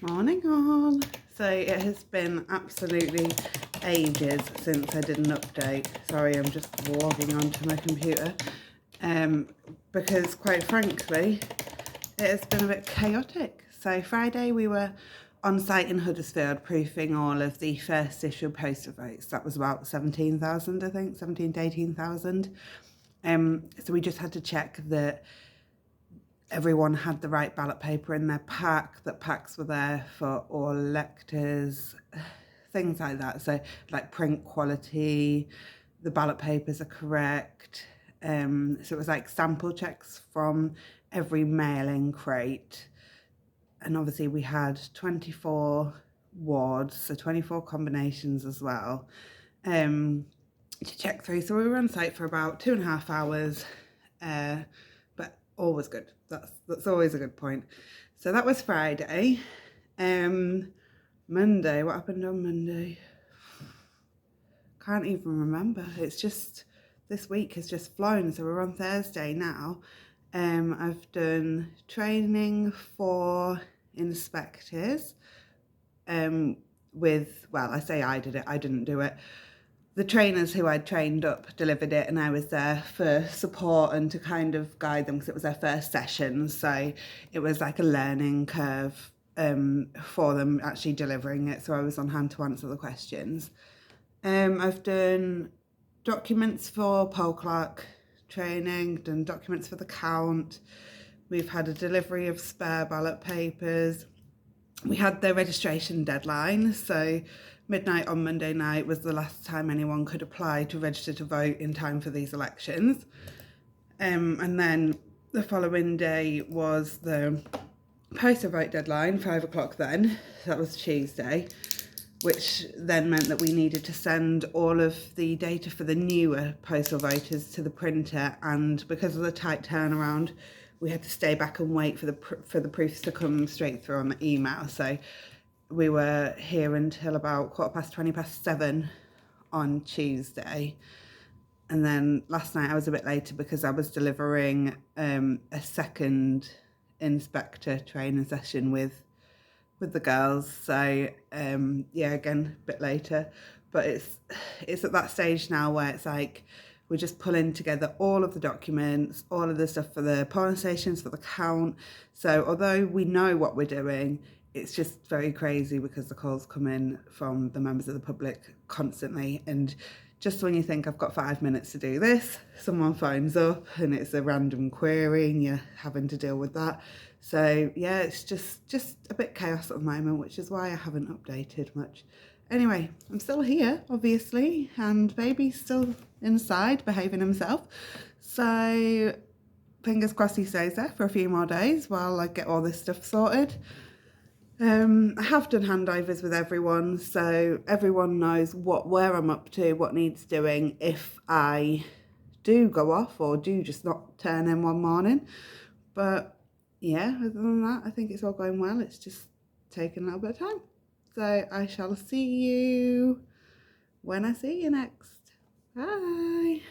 Morning all. So it has been absolutely ages since I did an update. Sorry, I'm just logging onto my computer. Because quite frankly, it has been a bit chaotic. So Friday we were on site in Huddersfield proofing all of the first issue poster votes. That was about 17,000, I think, 17 to 18,000. So we just had to check that everyone had the right ballot paper in their pack, that packs were there for all electors, things like that. So like print quality, the ballot papers are correct. So it was like sample checks from every mailing crate. And obviously we had 24 wards, so 24 combinations as well, to check through. So we were on site for about 2.5 hours, but all was good. That's always a good point. So that was Friday. Monday, what happened on Monday? Can't even remember. It's just, this week has just flown. So we're on Thursday now. I've done training for inspectors with, well, I say I did it, I didn't do it. The trainers who I'd trained up delivered it, and I was there for support and to kind of guide them because it was their first session. So it was like a learning curve for them actually delivering it. So I was on hand to answer the questions. I've done documents for poll clerk training, done documents for the count. We've had a delivery of spare ballot papers. We had the registration deadline, so midnight on Monday night was the last time anyone could apply to register to vote in time for these elections. And then the following day was the poster vote deadline, 5 o'clock then. That was Tuesday, which then meant that we needed to send all of the data for the newer postal voters to the printer, and because of the tight turnaround, we had to stay back and wait for the proofs to come straight through on the email. So we were here until about 7:15 on Tuesday. And then last night I was a bit later because I was delivering a second inspector training session with the girls. So yeah, again, a bit later. But it's at that stage now where it's like, we're just pulling together all of the documents, all of the stuff for the polling stations, for the count. So although we know what we're doing, it's just very crazy because the calls come in from the members of the public constantly. And just when you think I've got 5 minutes to do this, someone phones up and it's a random query and you're having to deal with that. So yeah, it's just a bit chaos at the moment, which is why I haven't updated much. Anyway, I'm still here, obviously, and baby's still inside behaving himself. So fingers crossed he stays there for a few more days while I get all this stuff sorted. I have done handovers with everyone, so everyone knows where I'm up to, what needs doing if I do go off or do just not turn in one morning. But yeah, other than that, I think it's all going well. It's just taking a little bit of time. So I shall see you when I see you next. Bye.